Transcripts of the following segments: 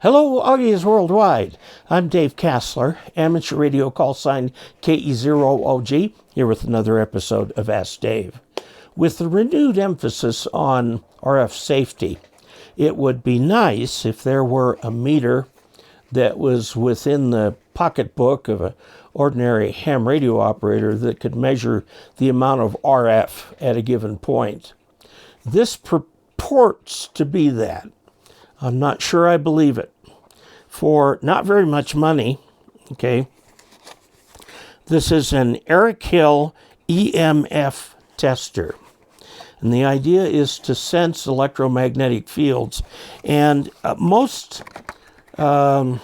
Hello, Augies Worldwide. I'm Dave Kassler, amateur radio call sign KE0OG, here with another episode of Ask Dave. With the renewed emphasis on RF safety, it would be nice if there were a meter that was within the pocketbook of an ordinary ham radio operator that could measure the amount of RF at a given point. This purports to be that. I'm not sure I believe it. For not very much money, okay, this is an ErickHill EMF tester. And the idea is to sense electromagnetic fields. And most signal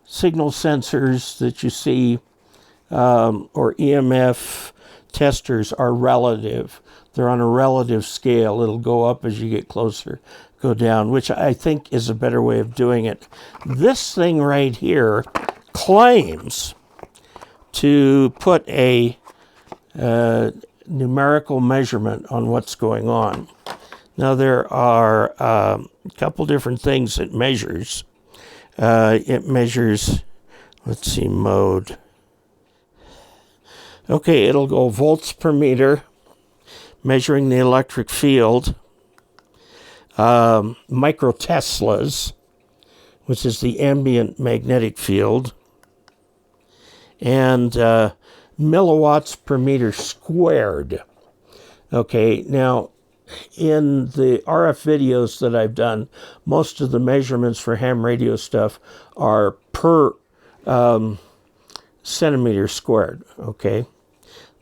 sensors that you see or EMF testers are relative. They're on a relative scale. It'll go up as you get closer, go down, which I think is a better way of doing it. This thing right here claims to put a numerical measurement on what's going on. Now, there are a couple different things it measures. It measures, let's see, mode. Okay, it'll go volts per meter, measuring the electric field, microteslas, which is the ambient magnetic field, and milliwatts per meter squared. Okay, now in the RF videos that I've done, most of the measurements for ham radio stuff are per centimeter squared. Okay,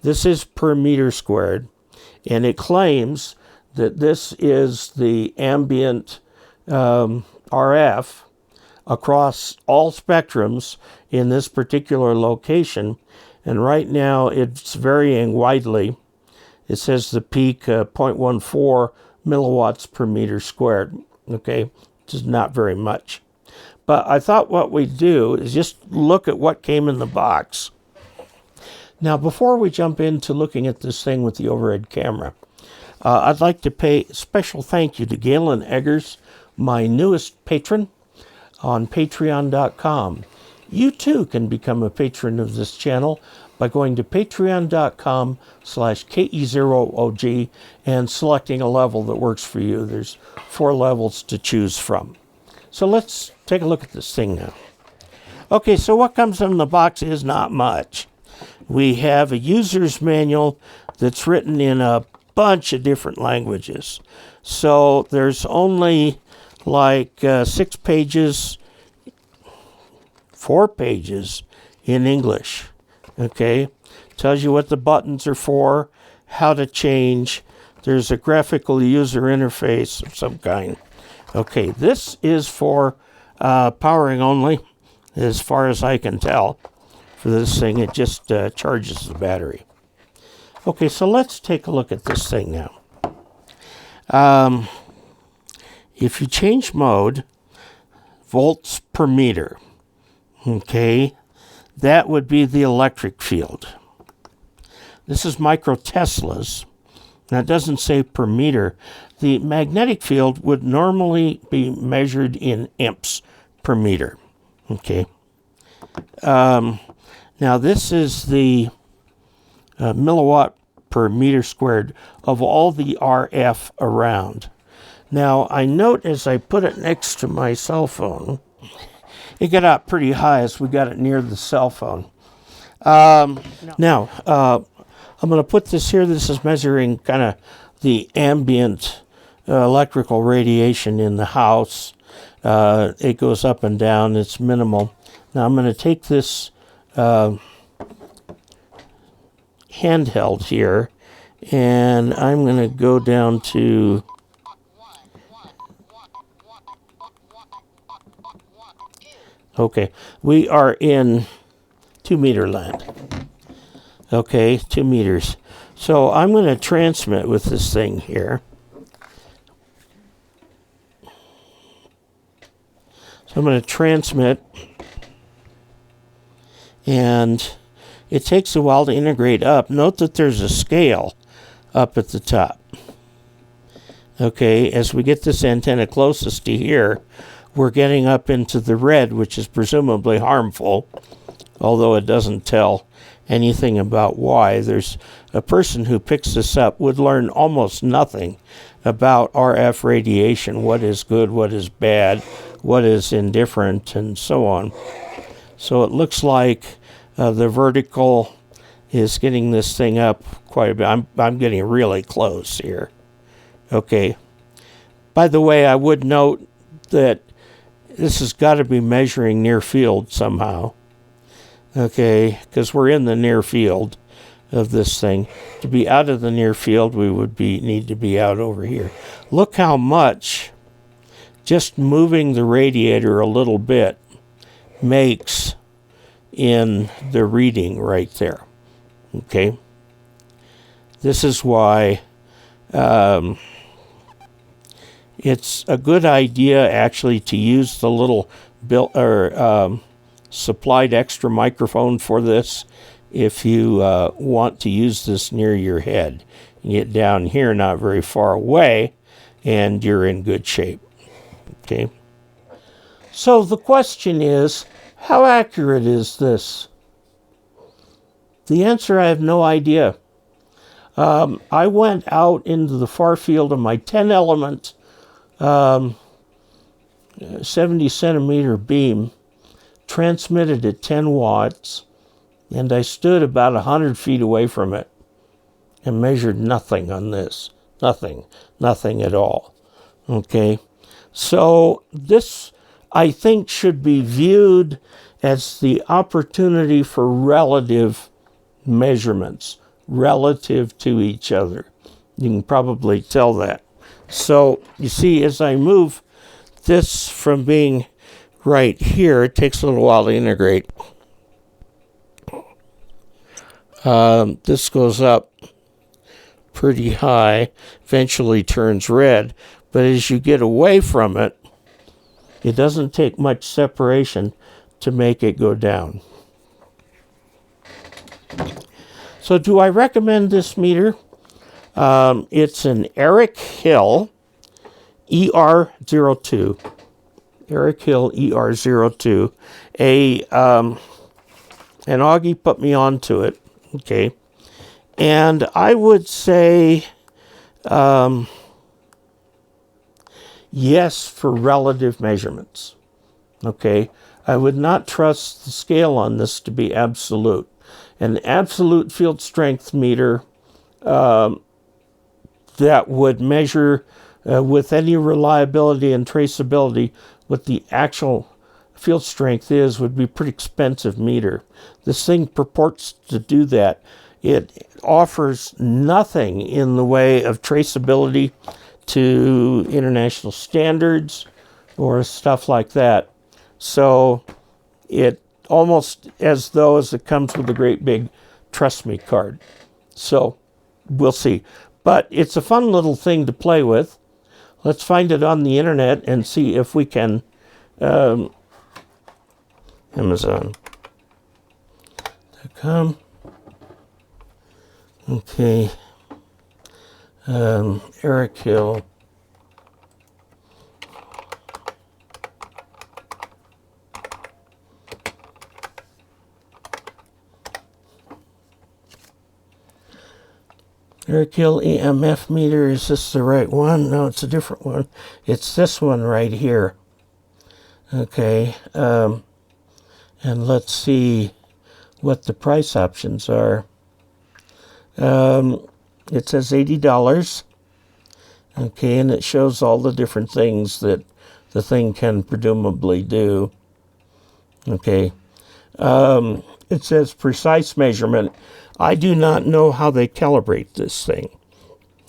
this is per meter squared. And it claims that this is the ambient RF across all spectrums in this particular location. And right now it's varying widely. It says the peak 0.14 milliwatts per meter squared. Okay, which is not very much. But I thought what we'd do is just look at what came in the box. Now, before we jump into looking at this thing with the overhead camera, I'd like to pay a special thank you to Galen Eggers, my newest patron, on patreon.com. You too can become a patron of this channel by going to patreon.com/KE0OG and selecting a level that works for you. There's 4 levels to choose from. So let's take a look at this thing now. Okay, so what comes in the box is not much. We have a user's manual that's written in a bunch of different languages. So there's only like 6 pages, 4 pages in English. Okay, tells you what the buttons are for, how to change. There's a graphical user interface of some kind. Okay, this is for powering only, as far as I can tell. For this thing, it just charges the battery. Okay, so let's take a look at this thing now. If you change mode, volts per meter, okay, that would be the electric field. This is microteslas. Now, it doesn't say per meter. The magnetic field would normally be measured in amps per meter, okay. Now, this is the milliwatt per meter squared of all the RF around. Now, I note as I put it next to my cell phone, it got up pretty high as we got it near the cell phone. Now, I'm going to put this here. This is measuring kind of the ambient electrical radiation in the house. It goes up and down. It's minimal. Now, I'm going to take this handheld here, and I'm going to go down to okay, we are in 2 meter land. Okay, 2 meters. So I'm going to transmit with this thing here. So I'm going to transmit, and it takes a while to integrate up. Note that there's a scale up at the top. Okay, as we get this antenna closest to here, we're getting up into the red, which is presumably harmful, although it doesn't tell anything about why. There's a person who picks this up would learn almost nothing about RF radiation, what is good, what is bad, what is indifferent, and so on. So it looks like the vertical is getting this thing up quite a bit. I'm getting really close here. Okay. By the way, I would note that this has got to be measuring near field somehow. Okay, because we're in the near field of this thing. To be out of the near field, we would need to be out over here. Look how much just moving the radiator a little bit makes in the reading right there. Okay, this is why it's a good idea actually to use the little supplied extra microphone for this if you want to use this near your head. You get down here not very far away and you're in good shape. Okay. So the question is, how accurate is this? The answer, I have no idea. I went out into the far field of my 10 element 70 centimeter beam, transmitted at 10 watts, and I stood about 100 feet away from it and measured nothing on this. Nothing at all. Okay, so this, I think, should be viewed as the opportunity for relative measurements, relative to each other. You can probably tell that. So you see, as I move this from being right here, it takes a little while to integrate. This goes up pretty high, eventually turns red, but as you get away from it, it doesn't take much separation to make it go down. So do I recommend this meter? It's an ErickHill ER02. ErickHill ER02. An Augie put me onto it. Okay. And I would say yes for relative measurements. Okay. I would not trust the scale on this to be absolute. An absolute field strength meter that would measure with any reliability and traceability what the actual field strength is would be a pretty expensive meter. This thing purports to do that. It offers nothing in the way of traceability to international standards or stuff like that. So it almost as though as it comes with a great big trust me card. So we'll see. But it's a fun little thing to play with. Let's find it on the internet and see if we can Amazon.com. Okay. ErickHill. ErickHill EMF meter, is this the right one? No, it's a different one. It's this one right here. Okay, and let's see what the price options are. It says $80. Okay, and it shows all the different things that the thing can presumably do. Okay, it says precise measurement. I do not know how they calibrate this thing,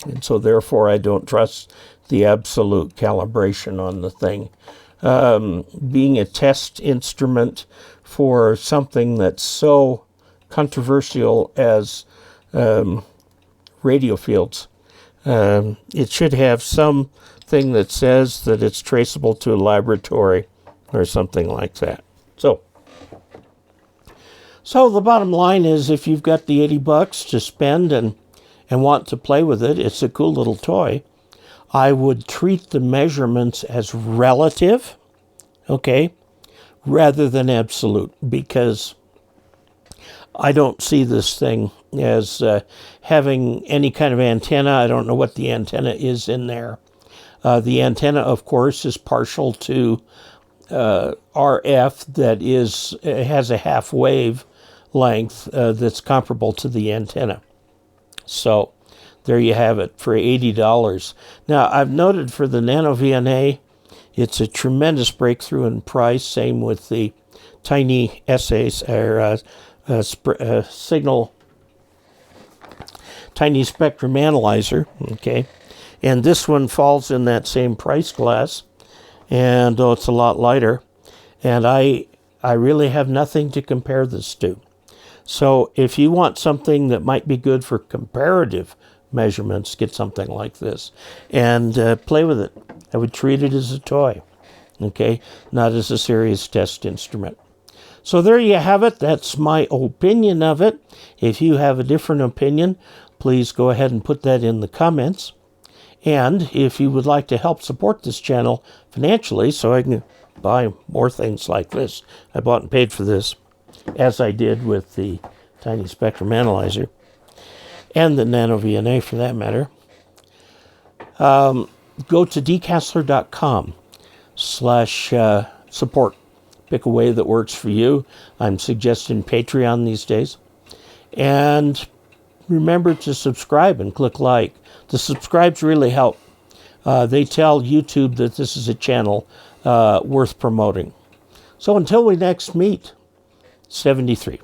and so therefore I don't trust the absolute calibration on the thing. Being a test instrument for something that's so controversial as radio fields, it should have something that says that it's traceable to a laboratory or something like that. So the bottom line is, if you've got the $80 to spend and want to play with it, it's a cool little toy. I would treat the measurements as relative, okay, rather than absolute, because I don't see this thing as having any kind of antenna. I don't know what the antenna is in there. The antenna, of course, is partial to RF that has a half wave length that's comparable to the antenna. So there you have it for $80. Now, I've noted for the Nano VNA, it's a tremendous breakthrough in price. Same with the tiny essays or tiny spectrum analyzer. Okay, and this one falls in that same price class, and though it's a lot lighter, and I really have nothing to compare this to. So if you want something that might be good for comparative measurements, get something like this and play with it. I would treat it as a toy, okay, not as a serious test instrument. So there you have it. That's my opinion of it. If you have a different opinion, please go ahead and put that in the comments. And if you would like to help support this channel financially so I can buy more things like this, I bought and paid for this, as I did with the tiny spectrum analyzer and the Nano VNA for that matter, go to dcastler.com/support. Pick a way that works for you. I'm suggesting Patreon these days. And remember to subscribe and click like. The subscribes really help. They tell YouTube that this is a channel worth promoting. So until we next meet, 73.